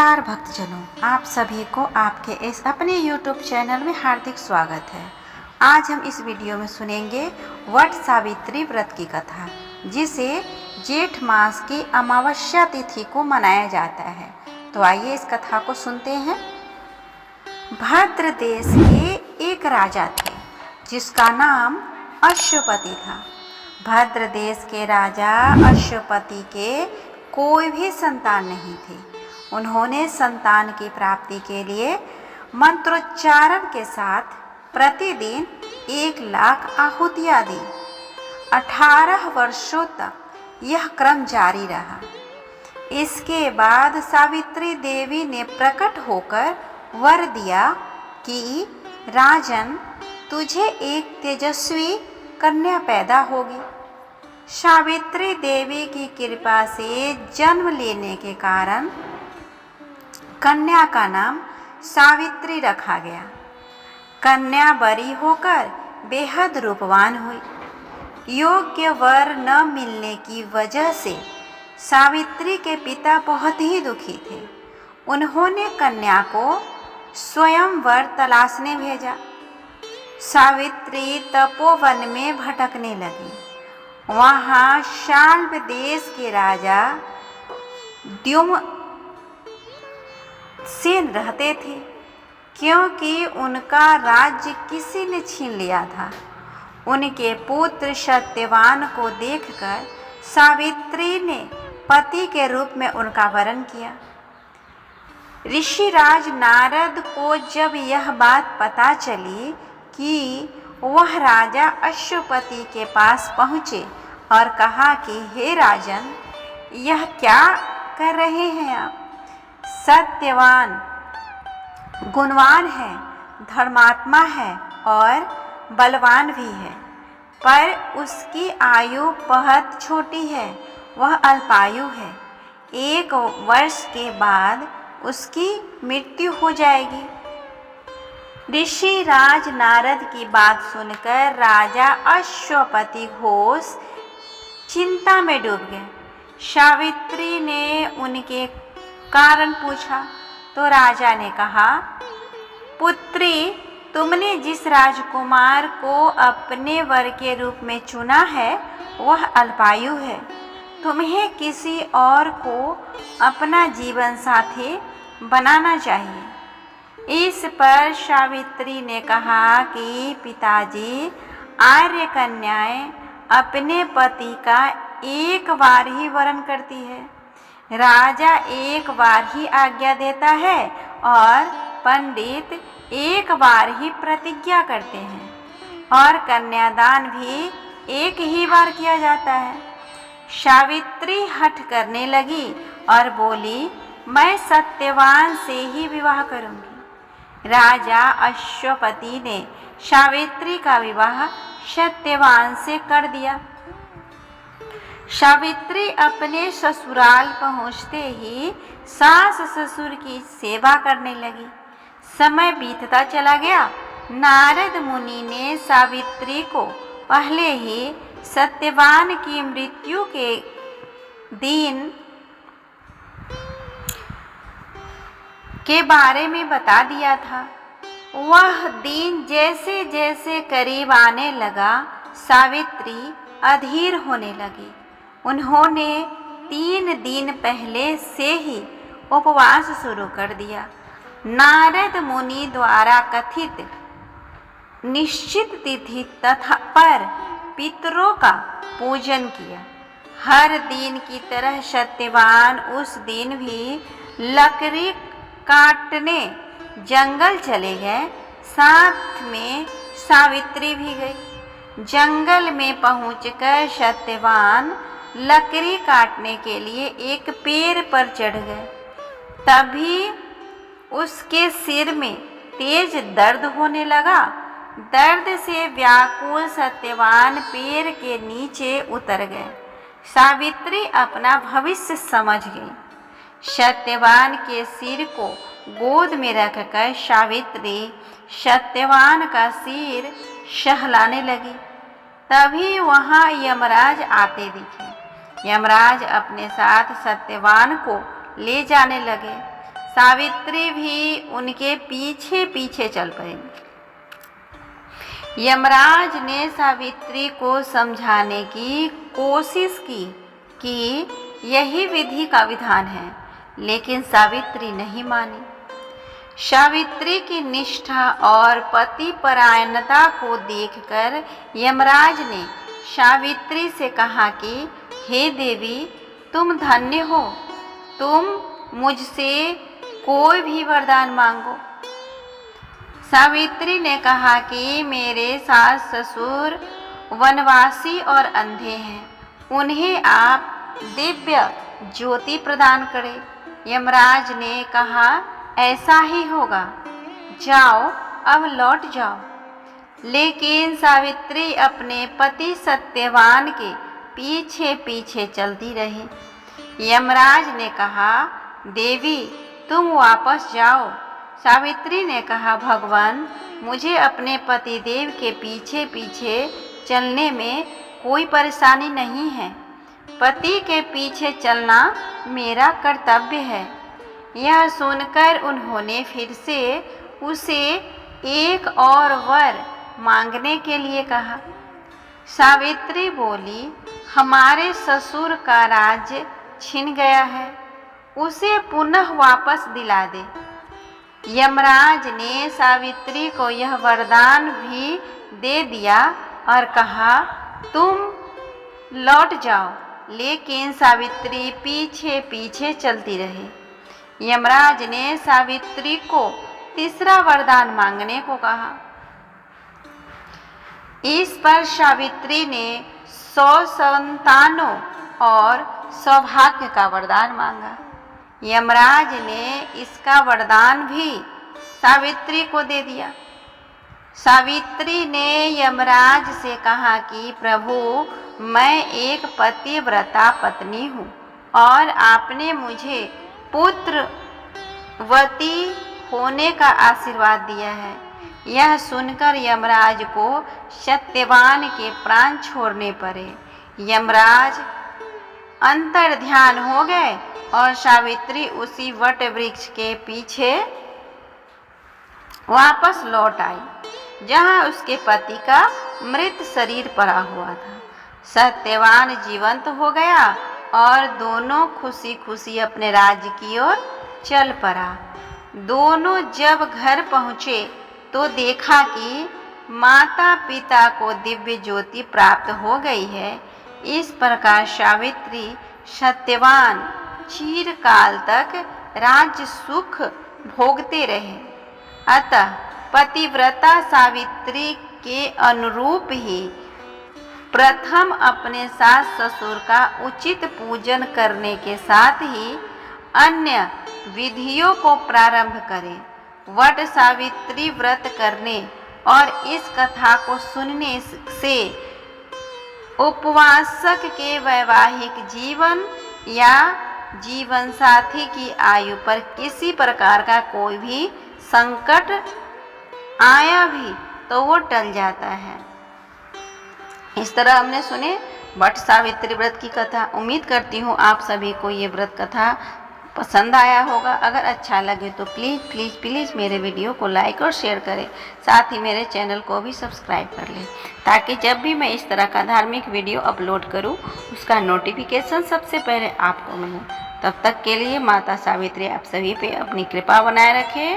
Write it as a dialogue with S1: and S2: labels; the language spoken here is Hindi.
S1: नमस्कार भक्तजनों, आप सभी को आपके इस अपने YouTube चैनल में हार्दिक स्वागत है। आज हम इस वीडियो में सुनेंगे वट सावित्री व्रत की कथा, जिसे जेठ मास की अमावस्या तिथि को मनाया जाता है। तो आइए इस कथा को सुनते हैं। भद्र देश के एक राजा थे जिसका नाम अश्वपति था। भद्र देश के राजा अश्वपति के कोई भी संतान नहीं थी। उन्होंने संतान की प्राप्ति के लिए मंत्रोच्चारण के साथ प्रतिदिन 1,00,000 आहुतियाँ दी। 18 वर्षों तक यह क्रम जारी रहा। इसके बाद सावित्री देवी ने प्रकट होकर वर दिया कि राजन, तुझे एक तेजस्वी कन्या पैदा होगी। सावित्री देवी की कृपा से जन्म लेने के कारण कन्या का नाम सावित्री रखा गया। कन्या बड़ी होकर बेहद रूपवान हुई। योग्य वर न मिलने की वजह से सावित्री के पिता बहुत ही दुखी थे। उन्होंने कन्या को स्वयं वर तलाशने भेजा। सावित्री तपोवन में भटकने लगी। वहाँ शाल्व देश के राजा द्युम्न सेन रहते थे, क्योंकि उनका राज्य किसी ने छीन लिया था। उनके पुत्र सत्यवान को देखकर सावित्री ने पति के रूप में उनका वरण किया। ऋषिराज नारद को जब यह बात पता चली कि वह राजा अश्वपति के पास पहुँचे और कहा कि हे राजन, यह क्या कर रहे हैं आप? सत्यवान गुणवान है, धर्मात्मा है और बलवान भी है, पर उसकी आयु बहुत छोटी है, वह अल्पायु है। 1 वर्ष के बाद उसकी मृत्यु हो जाएगी। ऋषिराज नारद की बात सुनकर राजा अश्वपति घोष चिंता में डूब गए। सावित्री ने उनके कारण पूछा तो राजा ने कहा, पुत्री, तुमने जिस राजकुमार को अपने वर के रूप में चुना है वह अल्पायु है। तुम्हें किसी और को अपना जीवन साथी बनाना चाहिए। इस पर सावित्री ने कहा कि पिताजी, आर्य कन्याएं अपने पति का एक बार ही वरण करती है। राजा एक बार ही आज्ञा देता है और पंडित एक बार ही प्रतिज्ञा करते हैं और कन्यादान भी एक ही बार किया जाता है। सावित्री हठ करने लगी और बोली, मैं सत्यवान से ही विवाह करूंगी। राजा अश्वपति ने सावित्री का विवाह सत्यवान से कर दिया। सावित्री अपने ससुराल पहुँचते ही सास ससुर की सेवा करने लगी। समय बीतता चला गया। नारद मुनि ने सावित्री को पहले ही सत्यवान की मृत्यु के दिन के बारे में बता दिया था। वह दिन जैसे जैसे करीब आने लगा, सावित्री अधीर होने लगी। उन्होंने 3 दिन पहले से ही उपवास शुरू कर दिया। नारद मुनि द्वारा कथित निश्चित तिथि तथा पर पितरों का पूजन किया। हर दिन की तरह सत्यवान उस दिन भी लकड़ी काटने जंगल चले गए। साथ में सावित्री भी गई। जंगल में पहुंचकर सत्यवान लकड़ी काटने के लिए एक पेड़ पर चढ़ गए। तभी उसके सिर में तेज दर्द होने लगा। दर्द से व्याकुल सत्यवान पेड़ के नीचे उतर गए। सावित्री अपना भविष्य समझ गई। सत्यवान के सिर को गोद में रखकर सावित्री सत्यवान का सिर सहलाने लगी। तभी वहाँ यमराज आते दिखे। यमराज अपने साथ सत्यवान को ले जाने लगे। सावित्री भी उनके पीछे पीछे चल पड़ी। यमराज ने सावित्री को समझाने की कोशिश की कि यही विधि का विधान है, लेकिन सावित्री नहीं मानी। सावित्री की निष्ठा और पति परायणता को देखकर यमराज ने सावित्री से कहा कि हे देवी, तुम धन्य हो, तुम मुझसे कोई भी वरदान मांगो। सावित्री ने कहा कि मेरे सास ससुर वनवासी और अंधे हैं, उन्हें आप दिव्य ज्योति प्रदान करें। यमराज ने कहा, ऐसा ही होगा, जाओ अब लौट जाओ। लेकिन सावित्री अपने पति सत्यवान के पीछे पीछे चलती रही। यमराज ने कहा, देवी तुम वापस जाओ। सावित्री ने कहा, भगवान, मुझे अपने पति देव के पीछे पीछे चलने में कोई परेशानी नहीं है। पति के पीछे चलना मेरा कर्तव्य है। यह सुनकर उन्होंने फिर से उसे एक और वर मांगने के लिए कहा। सावित्री बोली, हमारे ससुर का राज्य छिन गया है, उसे पुनः वापस दिला दे। यमराज ने सावित्री को यह वरदान भी दे दिया और कहा, तुम लौट जाओ। लेकिन सावित्री पीछे पीछे चलती रही। यमराज ने सावित्री को तीसरा वरदान मांगने को कहा। इस पर सावित्री ने 100 संतानों और सौभाग्य का वरदान मांगा। यमराज ने इसका वरदान भी सावित्री को दे दिया। सावित्री ने यमराज से कहा कि प्रभु, मैं एक पतिव्रता पत्नी हूँ और आपने मुझे पुत्रवती होने का आशीर्वाद दिया है। यह सुनकर यमराज को सत्यवान के प्राण छोड़ने पड़े। यमराज अंतर्ध्यान हो गए और सावित्री उसी वट वृक्ष के पीछे वापस लौट आई, जहां उसके पति का मृत शरीर पड़ा हुआ था। सत्यवान जीवंत हो गया और दोनों खुशी खुशी अपने राज्य की ओर चल पड़ा। दोनों जब घर पहुँचे तो देखा कि माता पिता को दिव्य ज्योति प्राप्त हो गई है। इस प्रकार सावित्री सत्यवान चिरकाल तक राज्य सुख भोगते रहे। अतः पतिव्रता सावित्री के अनुरूप ही प्रथम अपने सास ससुर का उचित पूजन करने के साथ ही अन्य विधियों को प्रारंभ करें। वट सावित्री व्रत करने और इस कथा को सुनने से उपवासक के वैवाहिक जीवन या जीवन साथी की आयु पर किसी प्रकार का कोई भी संकट आया भी तो वो टल जाता है। इस तरह हमने सुने वट सावित्री व्रत की कथा। उम्मीद करती हूँ आप सभी को ये व्रत कथा पसंद आया होगा। अगर अच्छा लगे तो प्लीज़ मेरे वीडियो को लाइक और शेयर करें। साथ ही मेरे चैनल को भी सब्सक्राइब कर लें, ताकि जब भी मैं इस तरह का धार्मिक वीडियो अपलोड करूं उसका नोटिफिकेशन सबसे पहले आपको मिले। तब तक के लिए माता सावित्री आप सभी पे अपनी कृपा बनाए रखे।